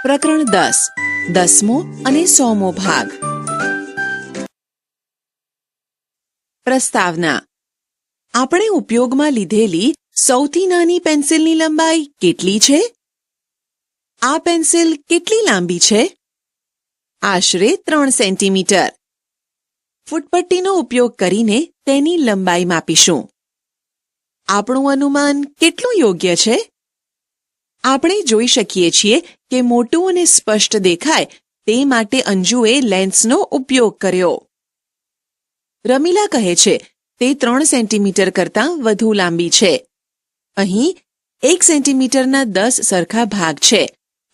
પ્રકરણ 10 10મો અને 100મો ભાગ. પ્રસ્તાવના. આપણે ઉપયોગમાં લીધેલી સૌથી નાની પેન્સિલની લંબાઈ કેટલી છે? આ પેન્સિલ કેટલી લાંબી છે? આશરે 3 સેન્ટીમીટર. ફૂટપટ્ટીનો ઉપયોગ કરીને તેની લંબાઈ માપીશું. આપણું અનુમાન કેટલું યોગ્ય છે? આપણે જોઈ શકીએ છીએ કે મોટું અને સ્પષ્ટ દેખાય તે માટે અંજુએ લેન્સનો ઉપયોગ કર્યો. રમીલા કહે છે તે 3 સેન્ટીમીટર કરતાં વધુ લાંબી છે. અહીં 1 સેન્ટીમીટરના 10 સરખા ભાગ છે.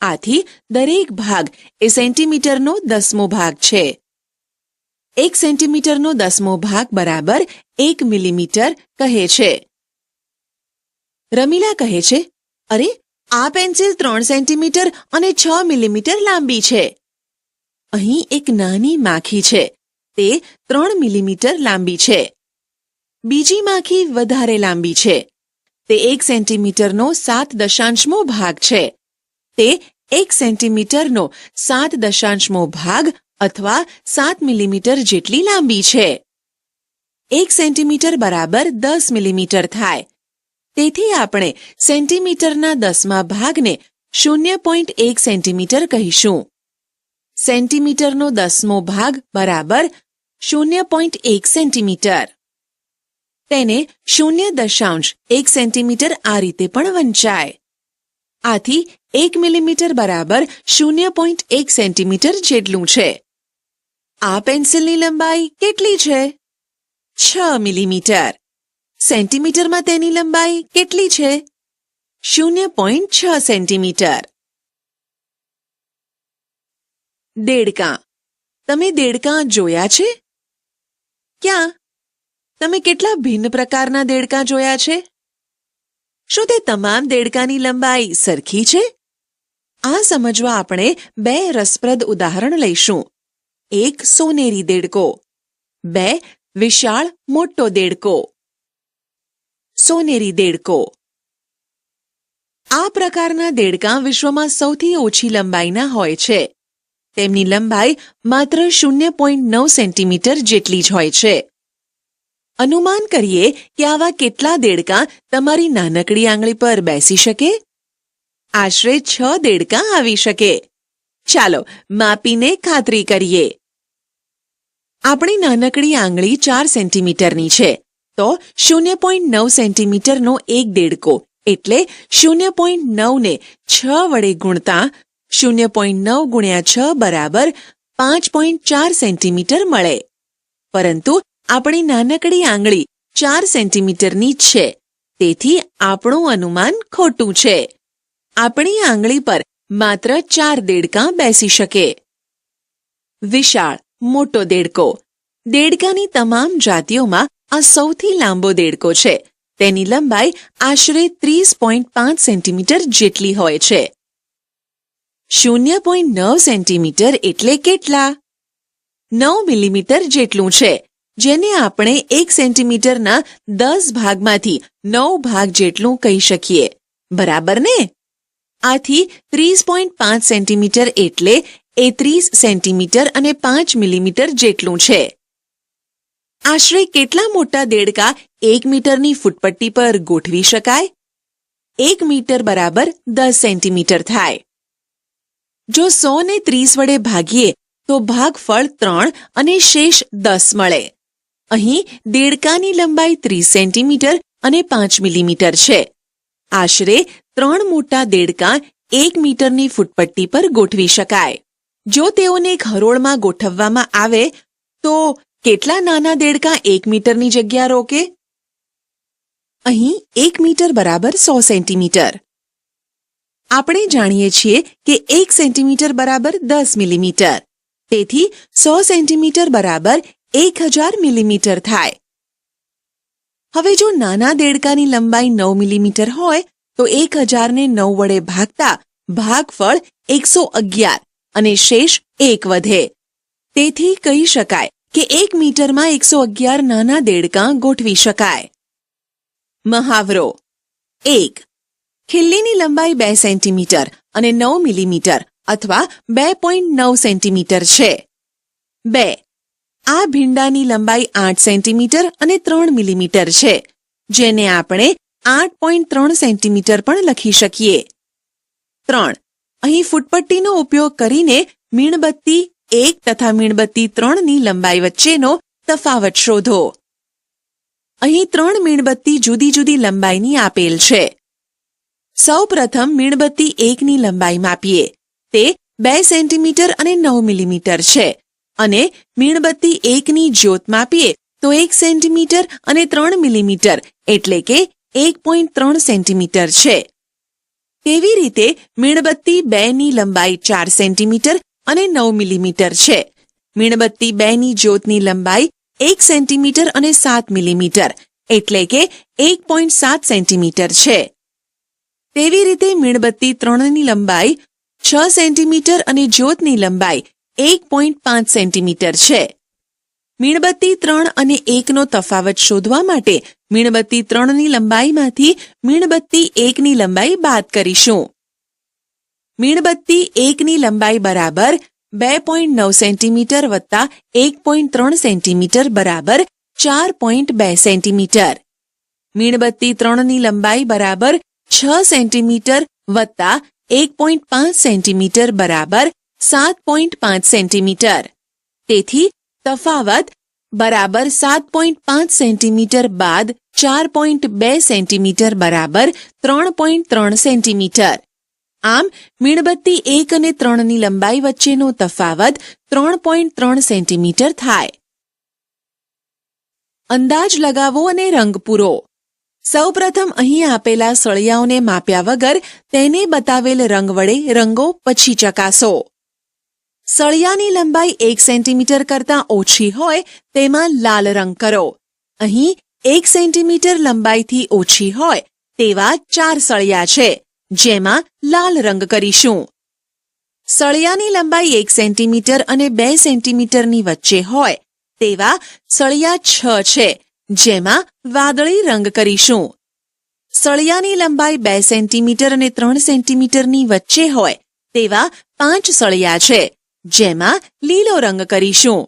આથી દરેક ભાગ એ સેન્ટીમીટરનો 10મો ભાગ છે. 1 સેન્ટીમીટરનો 10મો ભાગ બરાબર 1 મિલીમીટર કહે છે. રમીલા કહે છે, અરે, આ પેન્સિલ 3 સેન્ટીમીટર અને 6 મિલીમીટર લાંબી છે. અહીં એક નાની માખી છે. તે 3 મિલીમીટર લાંબી છે. બીજી માખી વધારે લાંબી છે. તે 1 સેન્ટીમીટરનો 7.મો ભાગ છે. તે 1 સેન્ટીમીટરનો 7.મો ભાગ અથવા 7 મિલીમીટર જેટલી લાંબી છે. 1 સેન્ટીમીટર બરાબર 10 મિલીમીટર થાય. તેથી આપણે સેન્ટીમીટરના 10મા ભાગને 0.1 સેન્ટીમીટર કહીશું. સેન્ટીમીટરનો 10મો ભાગ બરાબર 0.1 સેન્ટીમીટર. તેને 0.1 સેન્ટીમીટર આ રીતે પણ વંચાય. આથી 1 મિલીમીટર બરાબર 0.1 સેન્ટીમીટર જેટલું છે. આ પેન્સિલની લંબાઈ કેટલી છે? 6 મિલીમીટર. સેન્ટીમીટરમાં તેની લંબાઈ કેટલી છે? 0.6 સેન્ટીમીટર. દેડકાં. તમે દેડકાં જોયા છે? ક્યાં? તમે કેટલા ભિન્ન પ્રકારના દેડકાં જોયા છે? શું તે તમામ દેડકાની લંબાઈ સરખી છે? આ સમજવા આપણે 2 રસપ્રદ ઉદાહરણ લઈશું. 1 સોનેરી દેડકો. 2 વિશાળ મોટો દેડકો. સોનેરી દેડકો. આ પ્રકારના દેડકાં વિશ્વમાં સૌથી ઓછી લંબાઈના હોય છે. તેમની લંબાઈ માત્ર 0.9 સેન્ટીમીટર જેટલી જ હોય છે. અનુમાન કરીએ કે આવા કેટલા દેડકાં તમારી નાનકડી આંગળી પર બેસી શકે? આશરે 6 દેડકાં આવી શકે. ચાલો માપીને ખાતરી કરીએ. આપણી નાનકડી આંગળી 4 સેન્ટીમીટરની છે. તો 0.9 સેન્ટીમીટરનો એક દેડકો એટલે 0.9 ને 6 વડે ગુણતા 0.9 ગુણ્યા 6 બરાબર 5.4 સેન્ટીમીટર મળે. પરંતુ આપણી નાનકડી આંગળી 4 સેન્ટીમીટરની છે. તેથી આપણું અનુમાન ખોટું છે. આપણી આંગળી પર માત્ર 4 દેડકાં બેસી શકે. વિશાળ મોટો દેડકો. દેડકાની તમામ જાતિઓમાં આ સૌથી લાંબો દેડકો છે. તેની લંબાઈ આશરે 30.5 સેન્ટીમીટર જેટલી હોય છે. 0.9 સેન્ટીમીટર એટલે કેટલા? 9 મિલીમીટર જેટલું છે, જેને આપણે 1 સેન્ટીમીટરના 10 ભાગમાંથી 9 ભાગ જેટલું કહી શકીએ. બરાબર ને? આથી 30.5 સેન્ટીમીટર એટલે 30 સેન્ટીમીટર અને 5 મિલીમીટર જેટલું છે. આશરે કેટલા મોટા દેડકા 1 મીટરની ફૂટપટ્ટી પર ગોઠવી શકાય? 1 મીટર બરાબર 10 સેન્ટીમીટર થાય. જો 100 ને 30 વડે ભાગીએ તો ભાગફળ 3 અને શેષ 10 મળે. અહીં દેડકાની લંબાઈ 30 સેન્ટીમીટર અને 5 મિલીમીટર છે. આશરે 3 મોટા દેડકાં 1 મીટરની ફૂટપટ્ટી પર ગોઠવી શકાય. જો તેઓને એક હરોળમાં ગોઠવવામાં આવે તો કેટલા નાના દેડકાં 1 મીટરની જગ્યા રોકે? અહીં 1 મીટર બરાબર 100 સેન્ટીમીટર. આપણે જાણીએ છીએ કે 1 સેન્ટીમીટર બરાબર 10 મિલીમીટર. તેથી 100 સેન્ટીમીટર બરાબર 1000 મિલીમીટર થાય. હવે જો નાના દેડકાની લંબાઈ 9 મિલીમીટર હોય તો 1000 ને 9 વડે ભાગતા ભાગફળ 111 અને શેષ 1 વધે. તેથી કહી શકાય કે 1 મીટરમાં 111 નાના દેડકાં ગોઠવી શકાય. મહાવરો. 1. ખિલ્લીની લંબાઈ 2 સેન્ટીમીટર અને 9 મિલીમીટર અથવા 2.9 સેન્ટીમીટર છે. 2. આ ભીંડાની લંબાઈ 8 સેન્ટીમીટર અને 3 મિલીમીટર છે, જેને આપણે 8.3 સેન્ટીમીટર પણ લખી શકીએ. 3. અહીં ફૂટપટ્ટીનો ઉપયોગ કરીને મીણબત્તી 1 તથા મીણબત્તી 3ની લંબાઈ વચ્ચેનો તફાવત શોધો. અહીં 3 મીણબત્તી જુદી જુદી લંબાઈની આપેલ છે. સૌ પ્રથમ મીણબત્તી 1ની લંબાઈ માપીએ. તે 2 સેન્ટીમીટર અને 9 મિલીમીટર છે અને મીણબત્તી 1ની જ્યોત માપીએ તો 1 સેન્ટીમીટર અને 3 મિલીમીટર એટલે કે 1.3 સેન્ટીમીટર છે. તેવી રીતે મીણબત્તી 2ની લંબાઈ 4 સેન્ટીમીટર અને 9 મિલીમીટર છે. મીણબત્તી 2ની જ્યોતની લંબાઈ 1 સેન્ટીમીટર અને 7 મિલીમીટર એટલે કે 1.7 સેન્ટીમીટર છે. તેવી રીતે મીણબત્તી 3ની લંબાઈ 6 સેન્ટીમીટર અને જ્યોતની લંબાઈ 1.5 સેન્ટીમીટર છે. મીણબત્તી 3 અને 1નો તફાવત શોધવા માટે મીણબત્તી 3ની લંબાઈમાંથી મીણબત્તી 1ની લંબાઈ બાદ કરીશું. મીણબત્તી 1ની લંબાઈ બરાબર 2.9 સેન્ટીમીટર વત્તા 1.3 સેન્ટીમીટર બરાબર 4.2 સેન્ટીમીટર. મીણબત્તી 3ની લંબાઈ બરાબર 6 સેન્ટીમીટર વત્તા 1.5 સેન્ટીમીટર બરાબર 7.5 સેન્ટીમીટર. તેથી તફાવત બરાબર 7.5 સેન્ટીમીટર બાદ 4.2 સેન્ટીમીટર બરાબર 3.3 સેન્ટીમીટર. આમ મીણબત્તી 1 અને 3ની લંબાઈ વચ્ચેનો તફાવત 3.3 સેન્ટીમીટર થાય. અંદાજ લગાવો અને રંગ પૂરો. સૌપ્રથમ અહીં આપેલા સળિયાઓને માપ્યા વગર તેને બતાવેલ રંગ વડે રંગો પછી ચકાસો. સળિયાની લંબાઈ 1 સેન્ટીમીટર કરતાં ઓછી હોય તેમાં લાલ રંગ કરો. અહીં 1 સેન્ટીમીટર લંબાઈથી ઓછી હોય તેવા 4 સળિયા છે, જેમાં લાલ રંગ કરીશું. સળિયાની લંબાઈ 1 સેન્ટીમીટર અને 2 સેન્ટીમીટરની વચ્ચે હોય તેવા સળિયા 6 છે, જેમાં વાદળી રંગ કરીશું. સળિયાની લંબાઈ 2 સેન્ટીમીટર અને 3 સેન્ટીમીટરની વચ્ચે હોય તેવા 5 સળિયા છે, જેમાં લીલો રંગ કરીશું.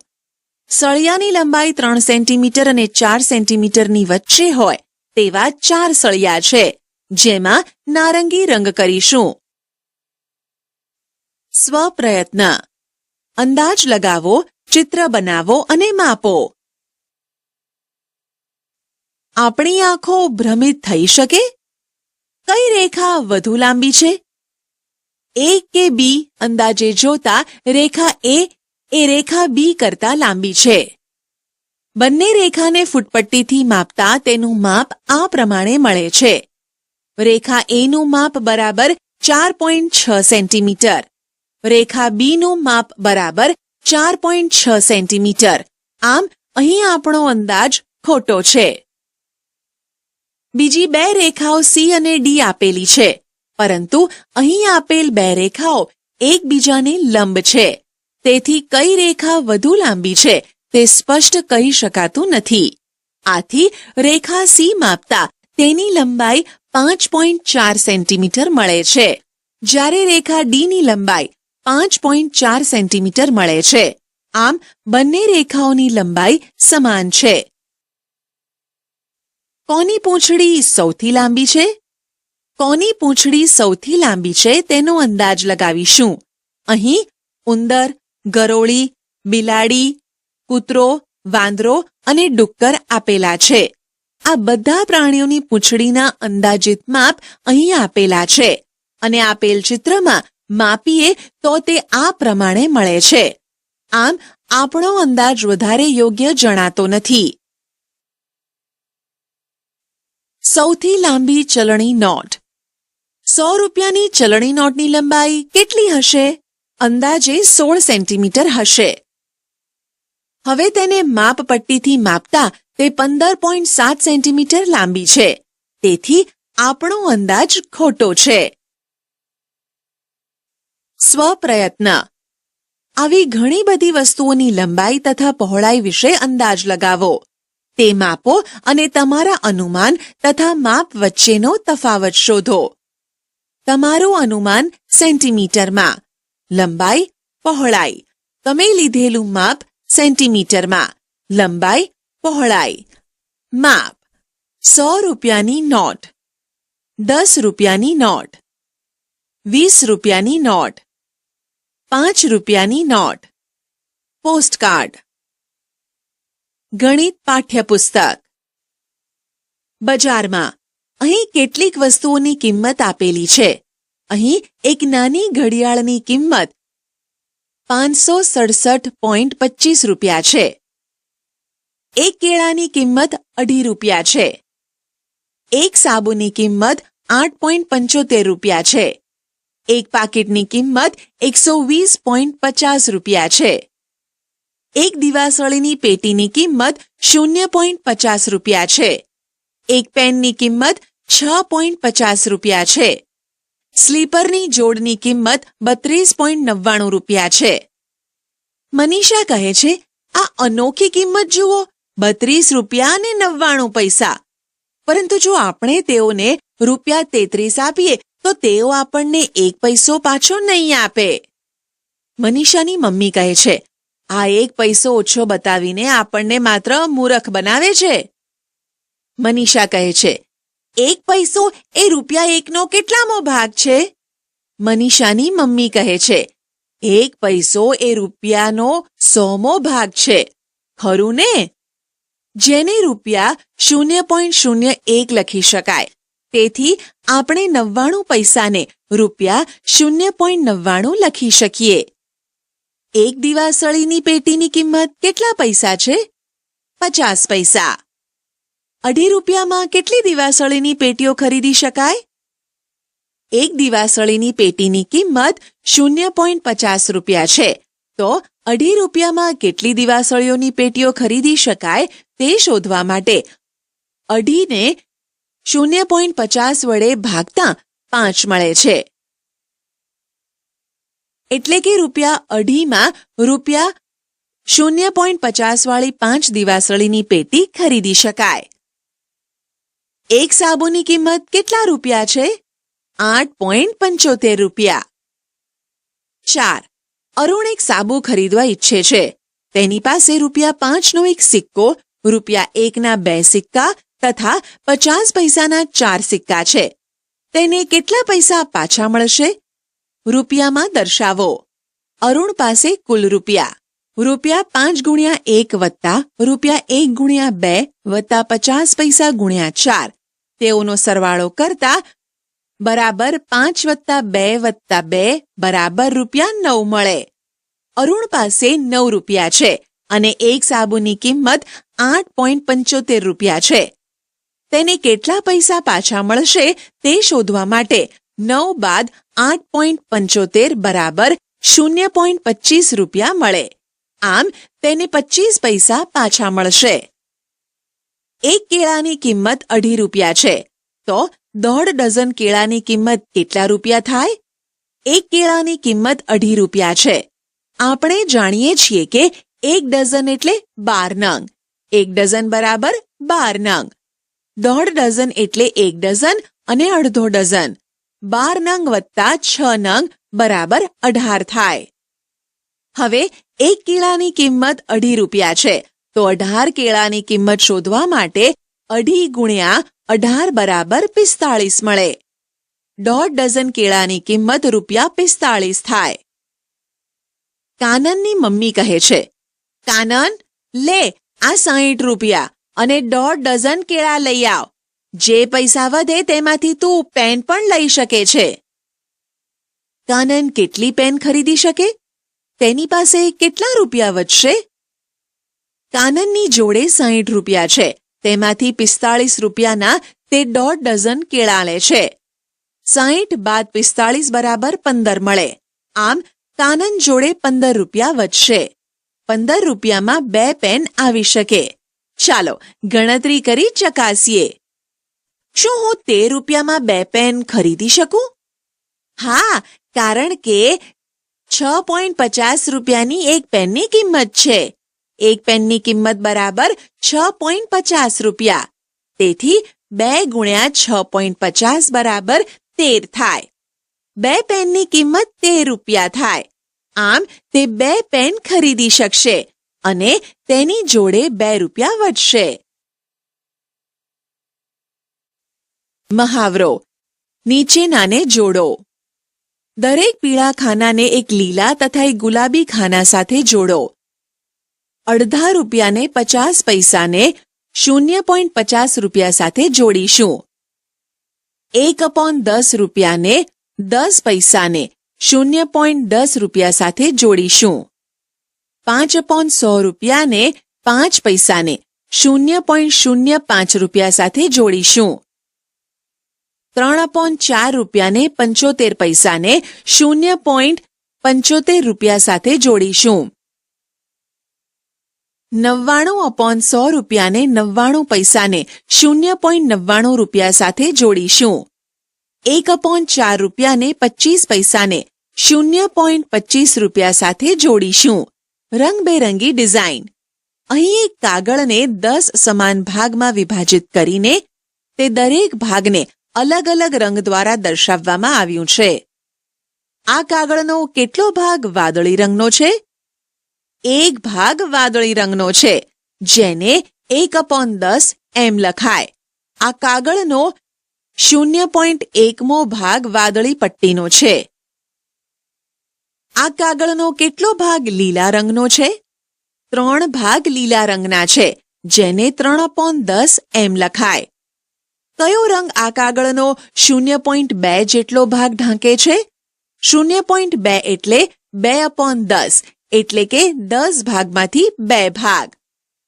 સળિયાની લંબાઈ 3 સેન્ટીમીટર અને 4 સેન્ટીમીટરની વચ્ચે હોય તેવા 4 સળિયા છે, જેમાં નારંગી રંગ કરીશું. સ્વપ્રયત્ન. અંદાજ લગાવો, ચિત્ર બનાવો અને માપો. આપણી આંખો ભ્રમિત થઈ શકે? કઈ રેખા વધુ લાંબી છે? એ કે બી અંદાજે જોતા રેખા એ રેખા બી કરતા લાંબી છે. બંને રેખાને ફૂટપટ્ટીથી માપતા તેનું માપ આ પ્રમાણે મળે છે. રેખા એનું માપ બરાબર 4.6 સેન્ટીમીટર. રેખા બીનું માપ બરાબર 4.6 સેન્ટીમીટર. આમ અહીં આપણો અંદાજ ખોટો છે. બીજી 2 રેખાઓ સી અને ડી આપેલી છે, પરંતુ અહીં આપેલ 2 રેખાઓ એકબીજાને લંબ છે. તેથી કઈ રેખા વધુ લાંબી છે તે સ્પષ્ટ કહી શકાતું નથી. આથી રેખા સી માપતા તેની લંબાઈ 5.4 સેન્ટીમીટર મળે છે, જ્યારે રેખા ડીની લંબાઈ 5.4 સેન્ટીમીટર મળે છે. આમ બંને રેખાઓની લંબાઈ સમાન છે. કોની પૂંછડી સૌથી લાંબી છે? કોની પૂંછડી સૌથી લાંબી છે તેનો અંદાજ લગાવીશું. અહીં ઉંદર, ગરોળી, બિલાડી, કૂતરો, વાંદરો અને ડુક્કર આપેલા છે. આ બધા પ્રાણીઓની પૂંછડીના અંદાજિત માપ અહીં આપેલા છે અને આપેલ ચિત્રમાં માપીએ તો તે આ પ્રમાણે મળે છે. આમ આપણો અંદાજ વધારે યોગ્ય જણાતો નથી. સૌથી લાંબી ચલણી નોટ. 100 રૂપિયાની ચલણી નોટની લંબાઈ કેટલી હશે? અંદાજે 16 સેન્ટીમીટર હશે. હવે તેને માપપટ્ટીથી માપતા તે 15.7 સેન્ટીમીટર લાંબી છે. તેથી આપણો અંદાજ ખોટો છે. સ્વપ્રયત્ન. આવી ઘણી બધી વસ્તુઓની લંબાઈ તથા પહોળાઈ વિશે અંદાજ લગાવો. તે માપો અને તમારા અનુમાન તથા માપ વચ્ચેનો તફાવત શોધો. તમારું અનુમાન સેન્ટીમીટરમાં, લંબાઈ, પહોળાઈ. તમે લીધેલું માપ સેન્ટીમીટરમાં. લંબાઈ, પહોળાઈ. માપ: 100 રૂપિયાની નોટ, 10 રૂપિયાની નોટ, 20 રૂપિયાની નોટ, 5 રૂપિયાની નોટ. પોસ્ટકાર્ડ. ગણિત પાઠ્યપુસ્તક. બજારમાં. અહીં કેટલીક વસ્તુઓની કિંમત આપેલી છે. અહીં એક નાની ઘડિયાળની કિંમત 567.25 રૂપિયા છે. એક કેળાની કિંમત 2.5 રૂપિયા છે. એક સાબુની કિંમત 8.75 રૂપિયા છે. એક પાકીટની કિંમત 120.50 રૂપિયા છે. એક દિવાસળીની પેટીની કિંમત 0.50 રૂપિયા છે. એક પેનની કિંમત 6.50 રૂપિયા છે. સ્લીપરની જોડની કિંમત 32.99 રૂપિયા છે. મનીષા કહે છે, આ અનોખી કિંમત જુઓ, 32 રૂપિયા અને 99 પૈસા. પરંતુ જો આપણે તેઓને રૂપિયા 33 આપીએ તો તેઓ આપણને 1 પૈસો પાછો નહીં આપે. મનીષાની મમ્મી કહે છે, આ 1 પૈસો ઓછો બતાવીને આપણને માત્ર મૂરખ બનાવે છે. મનીષા કહે છે, 1 પૈસો એ રૂપિયા 1નો કેટલામો ભાગ છે? મનીષાની મમ્મી કહે છે, 1 પૈસો એ રૂપિયાનો 100મો ભાગ છે. ખરું ને? જેને રૂપિયા 0.01 લખી શકાય. તેથી આપણે 99 પૈસાને રૂપિયા 0.99 લખી શકીએ. એક દિવાસળીની પેટીની કિંમત કેટલા પૈસા છે? 50 પૈસા. 2.5 રૂપિયામાં કેટલી દિવાસળીની પેટીઓ ખરીદી શકાય? એક દિવાસળીની પેટીની કિંમત 0.50 રૂપિયા છે. તો 2.5 રૂપિયામાં કેટલી દિવાસળીઓની પેટીઓ ખરીદી શકાય તે શોધવા માટે 2.5 ને 0.50 વડે ભાગતા 5 મળે છે. એટલે કે રૂપિયા 2.5માં રૂપિયા 0.50 વાળી 5 દિવાસળીની પેટી ખરીદી શકાય. એક સાબુની કિંમત કેટલા રૂપિયા છે? 8.75 રૂપિયા. 4. અરુણ એક સાબુ ખરીદવા ઈચ્છે છે. તેની પાસે રૂપિયા 5નો એક સિક્કો, રૂપિયા 1ના 2 સિક્કા તથા 50 પૈસાના 4 સિક્કા છે. તેને કેટલા પૈસા પાછા મળશે? રૂપિયામાં દર્શાવો. અરુણ પાસે કુલ રૂપિયા 5 ગુણ્યા 1 વત્તા રૂપિયા 1 ગુણ્યા 2 વત્તા 50 પૈસા ગુણ્યા 4 તેઓનો સરવાળો કરતા બરાબર 5 વત્તા 2 વત્તા 2 બરાબર રૂપિયા 9 મળે. અરુણ પાસે 9 રૂપિયા છે અને એક સાબુની કિંમત 8.75 રૂપિયા છે. તેને કેટલા પૈસા પાછા મળશે તે શોધવા માટે 9 બાદ 8.75 બરાબર 0.25 રૂપિયા મળે. આમ તેને 25 પૈસા પાછા મળશે. એક કેળાની કિંમત 2.5 રૂપિયા છે. તો 1.5 ડઝન કેળાની કિંમત કેટલા રૂપિયા થાય? એક કેળાની કિંમત 2.5 રૂપિયા છે. આપણે જાણીએ છીએ કે 1 ડઝન એટલે 12 નંગ. 1 ડઝન બરાબર 12 નંગ. 1.5 ડઝન એટલે 1 ડઝન અને અડધો ડઝન. 12 નંગ વત્તા 6 નંગ બરાબર 18 થાય. હવે એક કેળાની કિંમત 2.5 રૂપિયા છે. તો 18 કેળાની કિંમત શોધવા માટે 2.5 ગુણ્યા 18 બરાબર 45 મળે. 1.5 ડઝન કેળાની કિંમત રૂપિયા 45 થાય. કાનનની મમ્મી કહે છે, કાનન, લે આ 60 રૂપિયા અને 1.5 ડઝન કેળા લઈ આવ. જે પૈસા વધે તેમાંથી તું પેન પણ લઈ શકે છે. કાનન કેટલી પેન ખરીદી શકે? તેની પાસે કેટલા રૂપિયા વધશે? કાનનની જોડે 60 રૂપિયા છે. તેમાંથી 45 રૂપિયાના તે 1.5 ડઝન કેળા લે છે. 60 બાદ 45 બરાબર 15 મળે. આમ કાનન જોડે 15 રૂપિયા વધશે. 15 રૂપિયામાં 2 પેન આવી શકે. ચાલો ગણતરી કરી ચકાસીએ. શું હું 13 રૂપિયામાં 2 પેન ખરીદી શકું? હા, કારણ કે 6.50 રૂપિયાની એક પેનની કિંમત છે. એક પેનની કિંમત બરાબર 6.50 રૂપિયા. તેથી 2 ગુણ્યા 6.50 બરાબર 13 થાય. 2 પેનની કિંમત 13 રૂપિયા થાય. આમ તે 2 પેન ખરીદી શકશે અને તેની જોડે 2 રૂપિયા વધશે. મહાવરો નીચેનાને જોડો. દરેક પીળા ખાનાને એક લીલા તથા એક ગુલાબી ખાના સાથે જોડો. અડધા રૂપિયાને 50 પૈસાને 0.50 રૂપિયા સાથે જોડીશું. 1/10 રૂપિયાને 10 પૈસાને 0.10 રૂપિયા સાથે જોડીશું. 5/100 રૂપિયાને 5 પૈસાને 0.05 રૂપિયા સાથે જોડીશું. 3/4 રૂપિયાને 75 પૈસાને 0.75 રૂપિયા સાથે જોડીશું. 99/100 રૂપિયાને 99 પૈસાને 0.99 રૂપિયા સાથે જોડીશું. 1/4 રૂપિયાને 25 પૈસાને 0.25 રૂપિયા સાથે જોડીશું. રંગબેરંગી ડિઝાઇન. અહીં એક કાગળને 10 સમાન ભાગમાં વિભાજિત કરીને તે દરેક ભાગને અલગ અલગ રંગ દ્વારા દર્શાવવામાં આવ્યું છે. આ કાગળનો કેટલો ભાગ વાદળી રંગનો છે? એક ભાગ વાદળી રંગનો છે, જેને 1/10 એમ લખાય. આ કાગળનો 0.1મો ભાગ વાદળી પટ્ટીનો છે. આ કાગળનો કેટલો ભાગ લીલા રંગનો છે? 3 ભાગ લીલા રંગના છે, જેને 3/10 એમ લખાય. કયો રંગ આ કાગળનો 0.2 જેટલો ભાગ ઢાંકે છે? 0.2 એટલે 2/10, એટલે કે 10 ભાગમાંથી 2 ભાગ.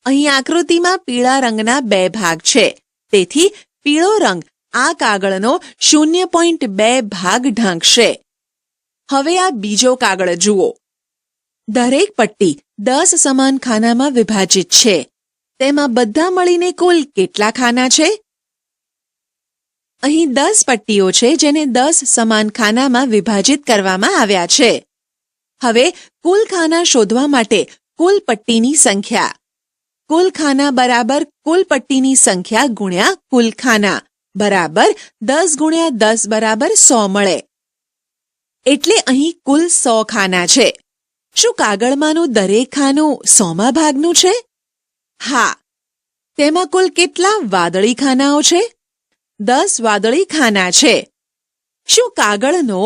અહીં આકૃતિમાં પીળા રંગના 2 ભાગ છે, તેથી પીળો રંગ આ કાગળનો 0.2 ભાગ ઢાંકશે. હવે આ બીજો કાગળ જુઓ. દરેક પટ્ટી 10 સમાન ખાનામાં વિભાજિત છે. તેમાં બધા મળીને કુલ કેટલા ખાના છે? અહીં 10 પટ્ટીઓ છે, જેને 10 સમાન ખાનામાં વિભાજિત કરવામાં આવ્યા છે. હવે કુલ ખાના શોધવા માટે કુલ પટ્ટીની સંખ્યા. કુલ ખાના બરાબર કુલ પટ્ટીની સંખ્યા ગુણ્યા કુલ ખાના બરાબર 10 ગુણ્યા 10 બરાબર 100 મળે. એટલે અહીં કુલ 100 ખાના છે. શું કાગળમાંનું દરેક ખાનું 100મા ભાગનું છે? હા. તેમાં કુલ કેટલા વાદળી ખાનાઓ છે? 10 વાદળી ખાના છે. શું કાગળનો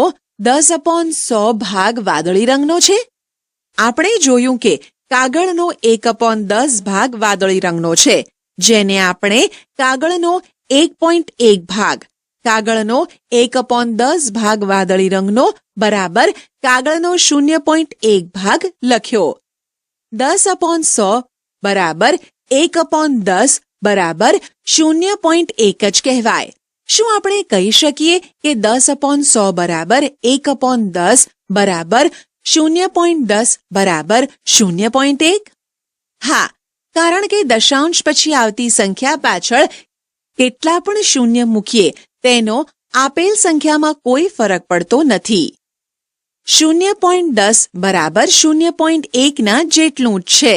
10/100 ભાગ વાદળી રંગનો છે? આપણે જોયું કે કાગળનો 1/10 ભાગ વાદળી રંગનો છે, જેને આપણે કાગળનો 1.1 ભાગ, કાગળનો 1/10 ભાગ વાદળી રંગનો બરાબર કાગળનો 0.1 ભાગ લખ્યો. 10/100 બરાબર 1/10 બરાબર 0.1 જ કહેવાય. શું આપણે કહી શકીએ કે 10/100 બરાબર 1/10 બરાબર 0.10 બરાબર 0.1? હા, કારણ કે દશાંશ પછી આવતી સંખ્યા પાછળ કેટલા પણ શૂન્ય મૂકીએ તેનો આપેલ સંખ્યામાં કોઈ ફરક પડતો નથી. 0.10 બરાબર 0.1 ના જેટલું જ છે.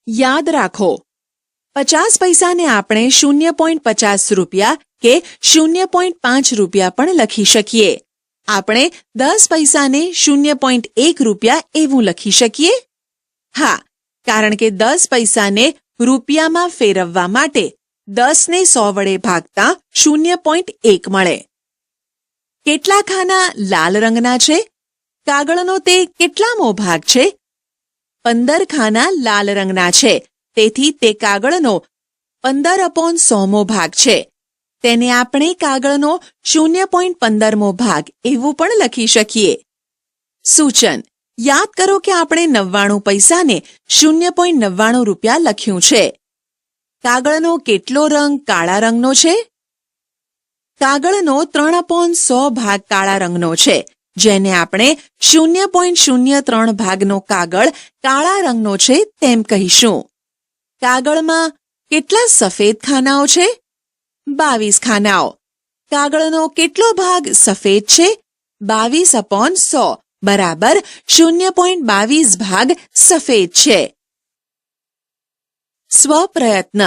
યાદ રાખો, 50 પૈસાને આપણે 0.50 રૂપિયા કે 0.5 રૂપિયા પણ લખી શકીએ. આપણે 10 પૈસાને 0.1 રૂપિયા એવું લખી શકીએ? હા, કારણ કે 10 પૈસાને રૂપિયામાં ફેરવવા માટે 10 ને 100 વડે ભાગતા 0.1 મળે. કેટલા ખાના લાલ રંગના છે? કાગળનો તે કેટલામો ભાગ છે? 15 ખાના લાલ રંગના છે, તેથી તે કાગળનો 15/100મો ભાગ છે. તેને આપણે કાગળનો 0.15મો ભાગ એવું પણ લખી શકીએ. સૂચન: યાદ કરો કે આપણે 99 પૈસાને 0.99 રૂપિયા લખ્યું છે. કાગળનો કેટલો રંગ કાળા રંગનો છે? કાગળનો 3/100 ભાગ કાળા રંગનો છે, જેને આપણે 0.03 ભાગનો કાગળ કાળા રંગનો છે તેમ કહીશું. કાગળમાં કેટલા સફેદ ખાનાઓ છે? 22 ખાનાઓ. કાગળનો કેટલો ભાગ સફેદ છે? 22/100 બરાબર 0.22 ભાગ સફેદ છે. સ્વપ્રયત્ન.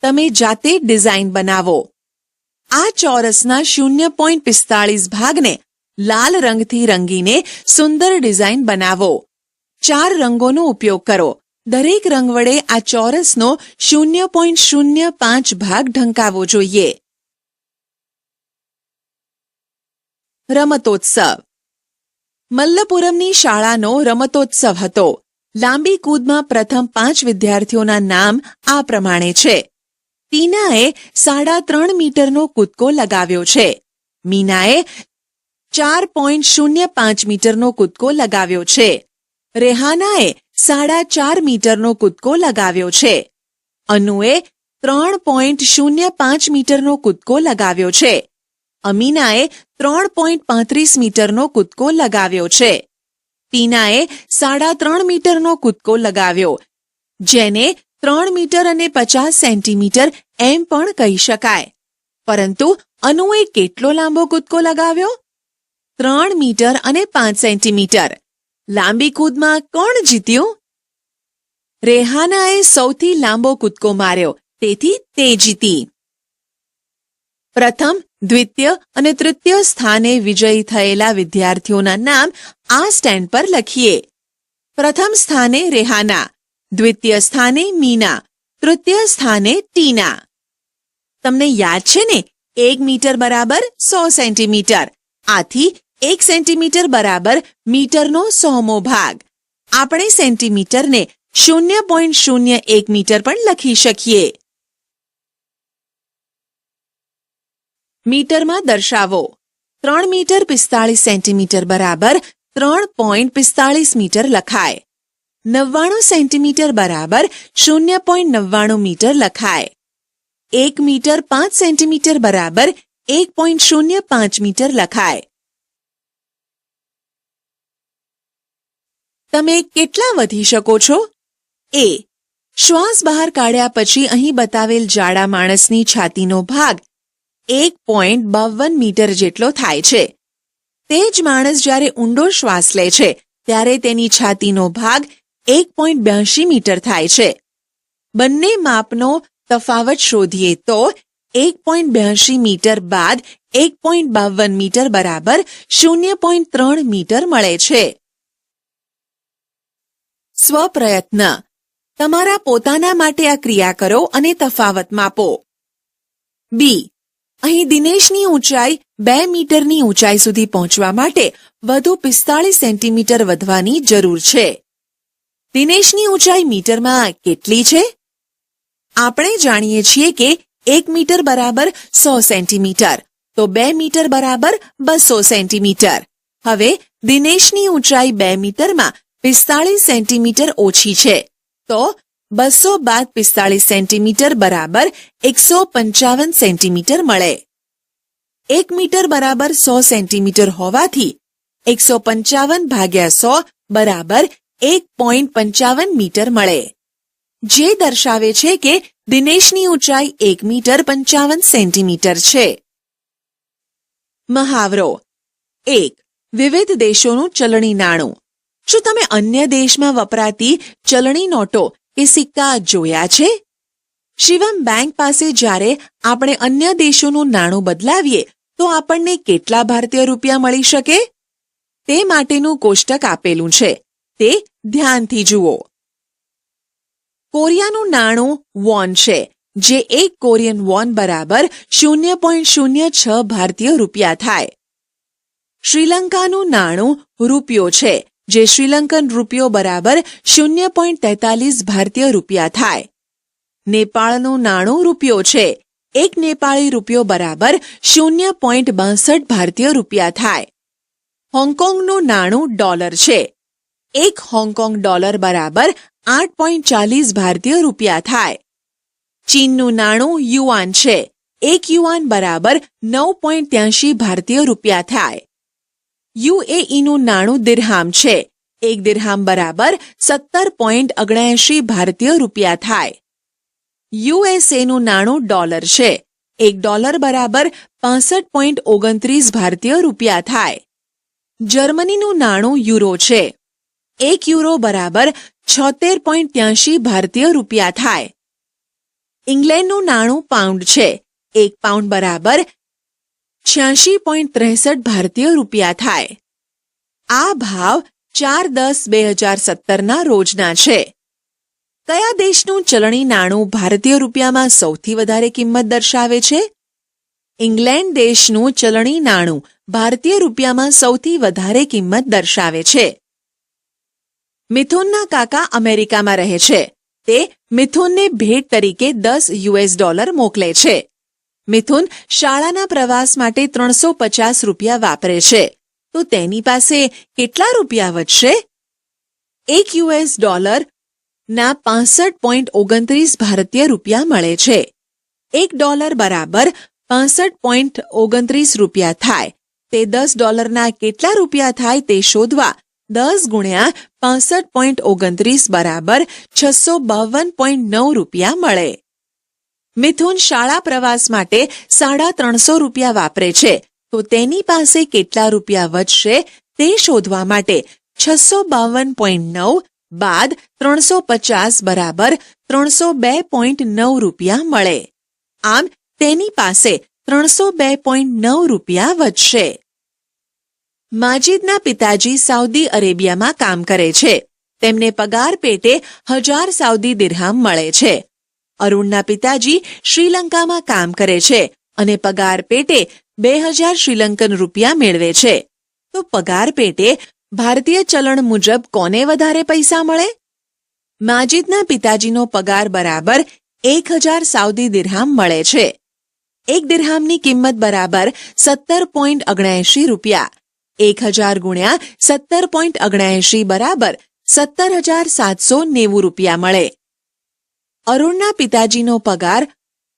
તમે જાતે ડિઝાઇન બનાવો. આ ચોરસના 0.45 ભાગને લાલ રંગથી રંગીને સુંદર ડિઝાઇન બનાવો. 4 રંગોનો ઉપયોગ કરો. દરેક રંગ વડે આ ચોરસનો 0.05 ભાગ ઢંકાવવો જોઈએ. રમતોત્સવ. મલ્લપુરમની શાળાનો રમતોત્સવ હતો. લાંબી કૂદમાં પ્રથમ 5 વિદ્યાર્થીઓના નામ આ પ્રમાણે છે. ટીનાએ 3.5 મીટરનો કૂદકો લગાવ્યો છે. મીનાએ 4.05 મીટરનો કૂદકો લગાવ્યો છે. રેહાનાએ 4.5 મીટરનો કૂદકો લગાવ્યો છે. અનુએ 3.05 મીટરનો કૂદકો લગાવ્યો છે. અમીનાએ 3.35 મીટરનો કૂદકો લગાવ્યો છે. ટીનાએ 3.5 મીટરનો કૂદકો લગાવ્યો, જેને 3 મીટર અને 50 સેન્ટીમીટર એમ પણ કહી શકાય. પરંતુ અનુએ કેટલો લાંબો કૂદકો લગાવ્યો? 3 મીટર અને 5 સેન્ટીમીટર. લાંબી કૂદમાં કોણ જીત્યું? રેહાનાએ સૌથી લાંબો કૂદકો માર્યો, તેથી તે જીતી. પ્રથમ, દ્વિતીય અને તૃતીય સ્થાને વિજયી થયેલા વિદ્યાર્થીઓના નામ આ સ્ટેન્ડ પર લખીએ. પ્રથમ સ્થાને રેહાના, દ્વિતીય સ્થાને મીના, તૃતીય સ્થાને ટીના. તમને યાદ છે ને, 1 મીટર બરાબર 100 સેન્ટીમીટર. આથી 1 સેન્ટીમીટર બરાબર મીટરનો 100મો ભાગ. આપણે સેન્ટીમીટરને 0.01 મીટર પણ લખી શકીએ. મીટરમાં દર્શાવો. 3 મીટર 45 સેન્ટીમીટર બરાબર 3.45 મીટર લખાય. 99 સેન્ટીમીટર બરાબર 0.99 મીટર લખાય. 1 મીટર 5 સેન્ટીમીટર બરાબર 1.05 મીટર લખાય. તમે કેટલા વધી શકો છો? એ. શ્વાસ બહાર કાઢ્યા પછી અહીં બતાવેલ જાડા માણસની છાતીનો ભાગ 1.52 મીટર જેટલો થાય છે. તે જ માણસ જ્યારે ઊંડો શ્વાસ લે છે ત્યારે તેની છાતીનો ભાગ 1.82 મીટર થાય છે. બંને માપનો તફાવત શોધીએ તો 1.82 મીટર બાદ 1.52 મીટર બરાબર 0.3 મીટર મળે છે. સ્વપ્રયત્ન. તમારા પોતાના માટે આ ક્રિયા કરો અને તફાવત માપો. બી. અહીં દિનેશની ઊંચાઈ 2 મીટરની ઊંચાઈ સુધી પહોંચવા માટે વધુ 45 સેન્ટીમીટર વધવાની જરૂર છે. દિનેશની ઊંચાઈ મીટરમાં કેટલી છે? આપણે જાણીએ છીએ કે 1 મીટર બરાબર 100 સેન્ટીમીટર, તો 2 મીટર બરાબર 200 સેન્ટીમીટર. હવે દિનેશની ઊંચાઈ 2 મીટરમાં 45 સેન્ટીમીટર ઓછી છે, તો 200 બાદ 45 સેન્ટીમીટર બરાબર 155 સેન્ટીમીટર મળે. 1 મીટર બરાબર 100 સેન્ટીમીટર હોવાથી 155 ભાગ્યા 100 બરાબર 1.55 મીટર મળે, જે દર્શાવે છે કે દિનેશની ઊંચાઈ 1 મીટર 55 સેન્ટીમીટર છે. મહાવરો. 1. વિવિધ દેશોનું ચલણી નાણું. શું તમે અન્ય દેશમાં વપરાતી ચલણી નોટો કે સિક્કા જોયા છે? શિવમ, બેંક પાસે જ્યારે આપણે અન્ય દેશોનું નાણું બદલાવીએ તો આપણને કેટલા ભારતીય રૂપિયા મળી શકે? તે માટેનું કોષ્ટક આપેલું છે, તે ધ્યાનથી જુઓ. કોરિયાનું નાણું વોન છે, જે 1 કોરિયન વોન બરાબર 0.06 ભારતીય રૂપિયા થાય. શ્રીલંકાનું નાણું રૂપિયો છે, જે શ્રીલંકન રૂપિયો બરાબર 0.43 ભારતીય રૂપિયા થાય. નેપાળનું નાણું રૂપિયો છે, 1 નેપાળી રૂપિયો બરાબર 0.62 ભારતીય રૂપિયા થાય. હોંગકોંગનું નાણું ડોલર છે, 1 હોંગકોંગ ડોલર બરાબર 8.40 ભારતીય રૂપિયા થાય. ચીનનું નાણું યુઆન છે, 1 યુઆન બરાબર 9.83 ભારતીય રૂપિયા થાય. યુએઈનું નાણું દિરહામ છે, 1 દિરહામ બરાબર 17.79 ભારતીય રૂપિયા થાય. યુએસએનું નાણું ડોલર છે, 1 ડોલર બરાબર 65.29 ભારતીય રૂપિયા થાય. જર્મનીનું નાણું યુરો છે, 1 યુરો બરાબર 76.83 ભારતીય રૂપિયા થાય. ઇંગ્લેન્ડનું નાણું પાઉન્ડ છે, 1 પાઉન્ડ બરાબર 86.63 ભારતીય રૂપિયા થાય. આ ભાવ 4/10/2017 રોજના છે. કયા દેશનું ચલણી નાણું ભારતીય રૂપિયામાં સૌથી વધારે કિંમત દર્શાવે છે? ઇંગ્લેન્ડ દેશનું ચલણી નાણું ભારતીય રૂપિયામાં સૌથી વધારે કિંમત દર્શાવે છે. મિથુનના કાકા અમેરિકામાં રહે છે. તે મિથુનને ભેટ તરીકે $10 મોકલે છે. મિથુન શાળાના પ્રવાસ માટે $350 વાપરે છે. તો તેની પાસે કેટલા રૂપિયા વધશે? $1 ના 65.29 ભારતીય રૂપિયા મળે છે. $1 બરાબર 65.29 રૂપિયા થાય. તે $10 કેટલા રૂપિયા થાય તે શોધવા 10 ગુણ્યા 65.29 બરાબર 652.9 રૂપિયા મળે. મિથુન શાળા પ્રવાસ માટે $350 વાપરે છે. તો તેની પાસે કેટલા રૂપિયા વધશે તે શોધવા માટે 652.9 બાદ 350 બરાબર 302.9 રૂપિયા મળે. આમ તેની પાસે 302.9 રૂપિયા વધશે. માજીદના પિતાજી સાઉદી અરેબિયામાં કામ કરે છે. તેમને પગાર પેટે 1000 સાઉદી દિરહામ મળે છે. અરુણના પિતાજી શ્રીલંકામાં કામ કરે છે અને પગાર પેટે 2000 શ્રીલંકન રૂપિયા મેળવે છે. તો પગાર પેટે ભારતીય ચલણ મુજબ કોને વધારે પૈસા મળે? માજીદના પિતાજીનો પગાર બરાબર 1000 સાઉદી દિરહામ મળે છે. 1 દિરહામની કિંમત બરાબર 17.79 રૂપિયા. 1000 ગુણ્યા 17.79 બરાબર 17,790 રૂપિયા મળે. અરુણના પિતાજીનો પગાર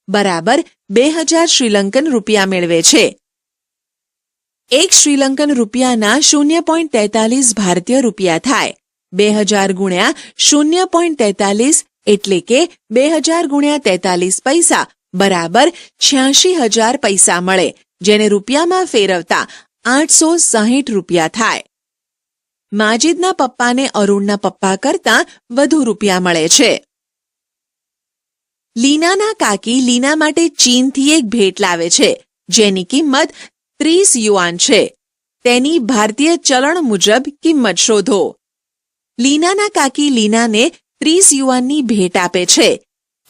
બરાબર 2000 શ્રીલંકન રૂપિયા મેળવે છે. 1 શ્રીલંકન રૂપિયાના 0.43 ભારતીય રૂપિયા થાય. 2000 ગુણ્યા 0.43 એટલે કે 2000 ગુણ્યા 43 પૈસા બરાબર 86,000 પૈસા મળે, જેને રૂપિયામાં ફેરવતા 860 રૂપિયા થાય. માજીદના પપ્પાને અરુણના પપ્પા કરતાં વધુ રૂપિયા મળે છે. લીનાના કાકી લીના માટે ચીનથી એક ભેટ લાવે છે, જેની કિંમત 30 યુઆન છે. તેની ભારતીય ચલણ મુજબ કિંમત શોધો. લીનાના કાકી લીનાને 30 યુઆનની ભેટ આપે છે.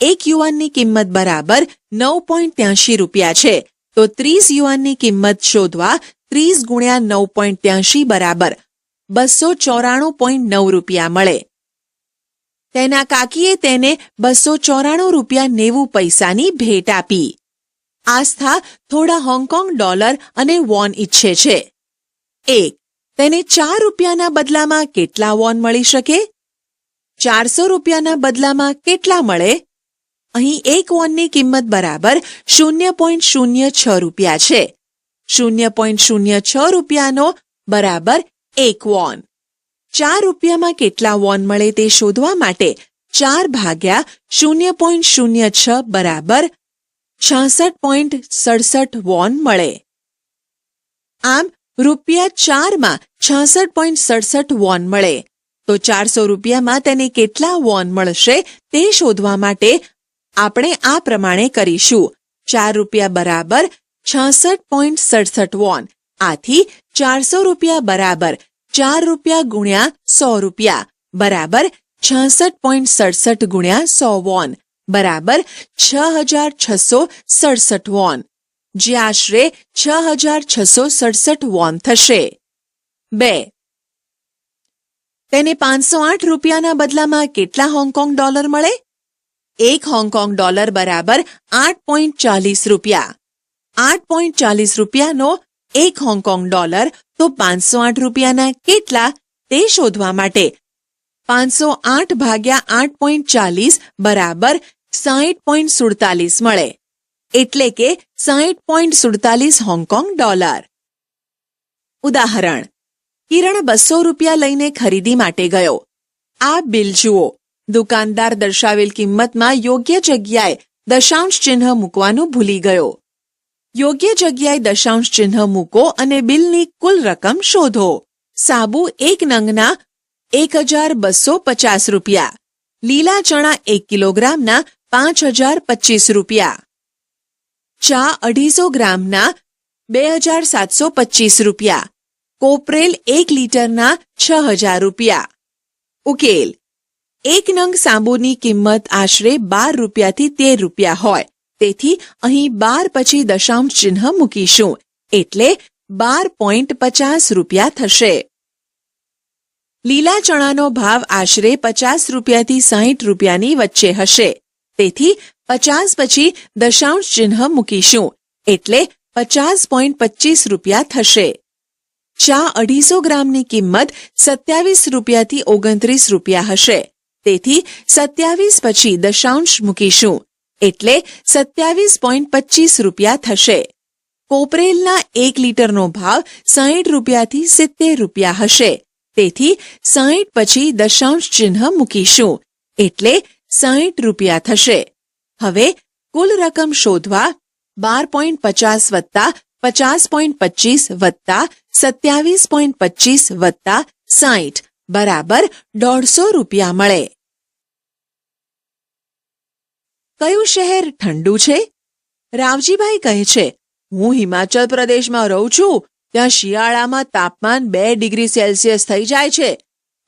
1 યુઆનની કિંમત બરાબર 9.83 રૂપિયા છે. તો 30 યુઆનની કિંમત શોધવા 30 ગુણ્યા 9.83 બરાબર 294.9 રૂપિયા મળે. તેના કાકીએ તેને 294 રૂપિયા 90 પૈસાની ભેટ આપી. આસ્થા થોડા હોંગકોંગ ડોલર અને વોન ઈચ્છે છે. 1. તેને 4 રૂપિયાના બદલામાં કેટલા વોન મળી શકે? 400 રૂપિયાના બદલામાં કેટલા મળે? અહીં 1 વોનની કિંમત બરાબર 0.06 રૂપિયા છે. 0.06 રૂપિયાનો બરાબર 1 વોન. 4 રૂપિયામાં કેટલા વોન મળે તે શોધવા માટે 4 ભાગ્યા 0.06 બરાબર 66.67 વોન મળે. આમ રૂપિયા 4માં 66.67 વોન મળે. તો 400 રૂપિયામાં તેને કેટલા વોન મળશે તે શોધવા માટે આપણે આ પ્રમાણે કરીશું. 4 રૂપિયા બરાબર 66.67 વોન. આથી 400 રૂપિયા બરાબર 4 રૂપિયા ગુણ્યા 100 રૂપિયા બરાબર 66.67 ગુણ્યા 100 વોન બરાબર 6,667 વોન, જે આશરે 6,667 વોન થશે. 2. તેને 508 રૂપિયાના બદલામાં કેટલા હોંગકોંગ ડોલર મળે? 1 હોંગકોંગ ડોલર બરાબર 8.40 રૂપિયા. 8.40 રૂપિયાનો 1 હોંગકોંગ ડોલર તો 508 રૂપિયાના કેટલા તે શોધવા માટે 508 ભાગ્યા 8.40 બરાબર 60.47 મળે, એટલે કે 60.47 હોંગકોંગ ડોલર. ઉદાહરણ: કિરણ 200 રૂપિયા લઈને ખરીદી માટે ગયો. આ બિલ જુઓ. દુકાનદાર દર્શાવેલ કિંમતમાં યોગ્ય જગ્યાએ દશાંશ ચિહ્ન મૂકવાનું ભૂલી ગયો. યોગ્ય જગ્યાએ દશાંશ ચિહ્ન મૂકો અને બિલની કુલ રકમ શોધો. સાબુ 1 નંગના 1,250 રૂપિયા. લીલા ચણા 1 કિલોગ્રામના 5,025 રૂપિયા. ચા 250 ગ્રામના 2,725 રૂપિયા. કોપરેલ 1 લીટરના 6,000 રૂપિયા. ઉકેલ: એક નંગ સાબુની કિંમત આશરે 12 રૂપિયાથી 13 રૂપિયા હોય, તેથી અહીં 12 પછી દશાંશ ચિહ્ન મૂકીશું, એટલે 12.50 રૂપિયા થશે. લીલા ચણાનો ભાવ આશરે 50 રૂપિયાથી 60 રૂપિયાની વચ્ચે હશે, તેથી 50 પછી દશાંશ ચિહ્ન મૂકીશું, એટલે 50.25 રૂપિયા થશે. ચા 250 ગ્રામની કિંમત 27 રૂપિયાથી 29 રૂપિયા હશે, તેથી 27 પછી દશાંશ મૂકીશું, એટલે 27.25 રૂપિયા થશે. કોપરેલના 1 લીટરનો ભાવ 60 રૂપિયાથી 70 રૂપિયા હશે, તેથી 60 પછી દશાંશ ચિહ્ન મૂકીશું, એટલે 60 રૂપિયા થશે. હવે કુલ રકમ શોધવા 12.50 વત્તા 50.25 વત્તા 27.25 વત્તા 60 બરાબર 150 રૂપિયા મળે. કયું શહેર ઠંડુ છે? રાવજીભાઈ કહે છે, હું હિમાચલ પ્રદેશમાં રહું છું. ત્યાં શિયાળામાં તાપમાન 2 ડિગ્રી સેલ્સિયસ થઈ જાય છે.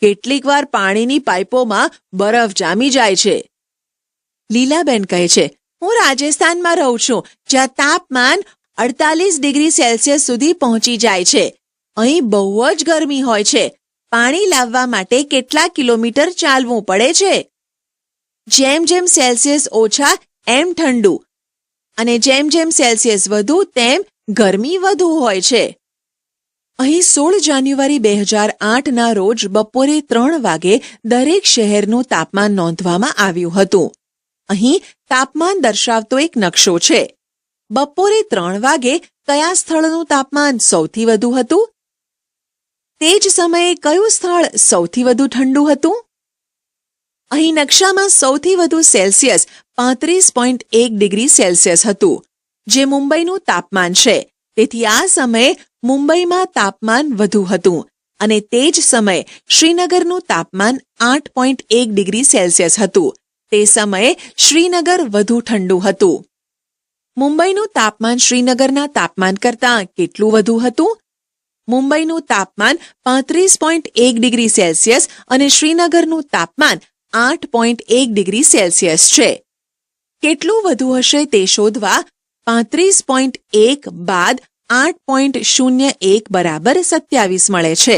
કેટલીક વાર પાણીની પાઇપોમાં બરફ જામી જાય છે. લીલાબેન કહે છે, હું રાજસ્થાનમાં રહું છું, જ્યાં તાપમાન 48 ડિગ્રી સેલ્સિયસ સુધી પહોંચી જાય છે. અહીં બહુ જ ગરમી હોય છે. પાણી લાવવા માટે કેટલા કિલોમીટર ચાલવું પડે છે? જેમ જેમ સેલ્સિયસ ઓછા એમ ઠંડુ, અને જેમ જેમ સેલ્સિયસ વધુ તેમ ગરમી વધુ હોય છે. અહીં 16 જાન્યુઆરી 2008ના રોજ બપોરે 3 વાગે દરેક શહેરનું તાપમાન નોંધવામાં આવ્યું હતું. અહીં તાપમાન દર્શાવતો એક નકશો છે. બપોરે 3 વાગે કયા સ્થળનું તાપમાન સૌથી વધુ હતું? તે જ સમયે કયું સ્થળ સૌથી વધુ ઠંડુ હતું? અહીં નકશામાં સૌથી વધુ સેલ્સિયસ 35.1 ડિગ્રી સેલ્સિયસ હતું, જે મુંબઈનું તાપમાન છે. તેથી આ સમયે મુંબઈમાં તાપમાન વધુ હતું, અને તે જ સમયે શ્રીનગરનું તાપમાન 8.1 ડિગ્રી સેલ્સિયસ હતું. તે સમયે શ્રીનગર વધુ ઠંડુ હતું. મુંબઈનું તાપમાન શ્રીનગરના તાપમાન કરતાં કેટલું વધુ હતું? મુંબઈનું તાપમાન 35.1 ડિગ્રી સેલ્સિયસ અને શ્રીનગરનું તાપમાન 8.1 ડિગ્રી સેલ્સિયસ છે. કેટલું વધુ હશે તે શોધવા 35.1 બાદ 8.01 બરાબર 27 મળે છે.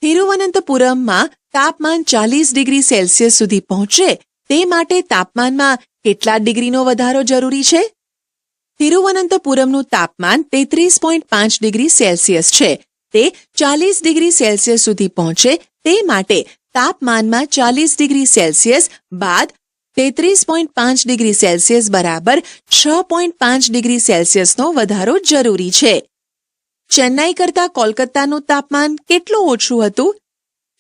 તિરુવનંતપુરમમાં તાપમાન 40 ડિગ્રી સેલ્સિયસ સુધી પહોંચે તે માટે તાપમાનમાં કેટલા ડિગ્રીનો વધારો જરૂરી છે? તિરુવનંતપુરમનું તાપમાન 33.5 ડિગ્રી સેલ્સિયસ છે. તે 40 ડિગ્રી સેલ્સિયસ સુધી પહોંચે તે માટે તાપમાનમાં 40 ડિગ્રી સેલ્સિયસ બાદ 33.5 ડિગ્રી સેલ્સિયસ બરાબર 6.5 ડિગ્રી સેલ્સિયસનો વધારો જરૂરી છે. ચેન્નાઈ કરતાં કોલકાતાનું તાપમાન કેટલું ઓછું હતું?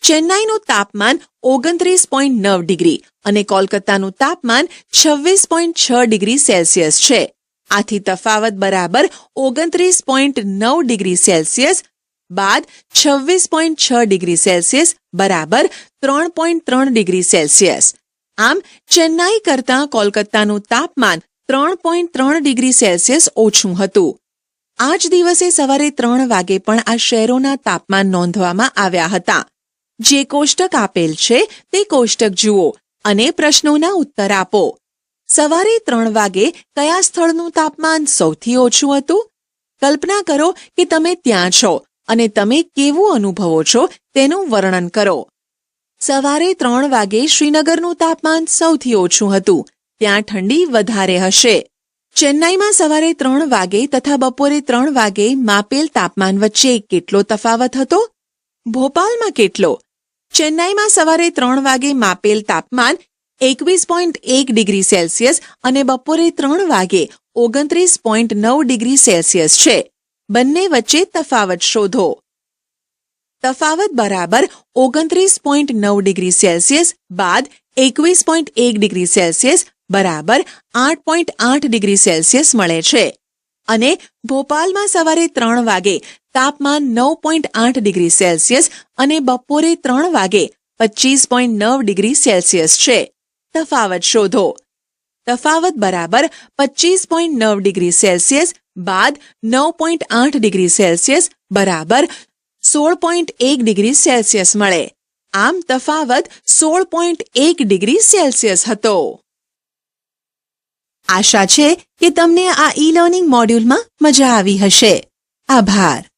ચેન્નાઈનું તાપમાન 29.9 ડિગ્રી અને કોલકાતાનું તાપમાન 26.6 ડિગ્રી સેલ્સિયસ છે. આથી તફાવત બરાબર 29.9 ડિગ્રી સેલ્સિયસ બાદ 26.6 ડિગ્રી સેલ્સિયસ બરાબર 3.3 ડિગ્રી સેલ્સિયસ. આમ ચેન્નાઈ કરતાં કોલકાતાનું તાપમાન 3.3 ડિગ્રી સેલ્સિયસ ઓછું હતું. આ જ દિવસે સવારે 3 વાગે પણ આ શહેરોના તાપમાન નોંધવામાં આવ્યા હતા. જે કોષ્ટક આપેલ છે તે કોષ્ટક જુઓ અને પ્રશ્નોના ઉત્તર આપો. સવારે 3 વાગે કયા સ્થળનું તાપમાન સૌથી ઓછું હતું? કલ્પના કરો કે તમે ત્યાં છો અને તમે કેવું અનુભવો છો તેનું વર્ણન કરો. સવારે 3 વાગે શ્રીનગરનું તાપમાન સૌથી ઓછું હતું. ત્યાં ઠંડી વધારે હશે. ચેન્નાઈમાં સવારે 3 વાગે તથા બપોરે 3 વાગે માપેલ તાપમાન વચ્ચે કેટલો તફાવત હતો? ભોપાલમાં કેટલો? ચેન્નાઈમાં સવારે 3 વાગે માપેલ તાપમાન 21.1 ડિગ્રી સેલ્સિયસ અને બપોરે 3 વાગે 29.9 ડિગ્રી સેલ્સિયસ છે. બંને વચ્ચે તફાવત શોધો. તફાવત બરાબર 29.9 ડિગ્રી સેલ્સિયસ બાદ 21.1 ડિગ્રી સેલ્સિયસ બરાબર 8.8 ડિગ્રી સેલ્સિયસ મળે છે. અને ભોપાલમાં સવારે 3 વાગે તાપમાન 9.8 ડિગ્રી સેલ્સિયસ અને બપોરે 3 વાગે 25.9 ડિગ્રી સેલ્સિયસ છે. તફાવત શોધો. તફાવત બરાબર 25.9 ડિગ્રી સેલ્સિયસ બાદ 9.8 ડિગ્રી સેલ્સિયસ બરાબર 16.1 ડિગ્રી સેલ્સિયસ મળે. આમ તફાવત 16.1 ડિગ્રી સેલ્સિયસ હતો. આશા છે કે તમને આ ઈ લર્નિંગ મોડ્યુલમાં મજા આવી હશે. આભાર.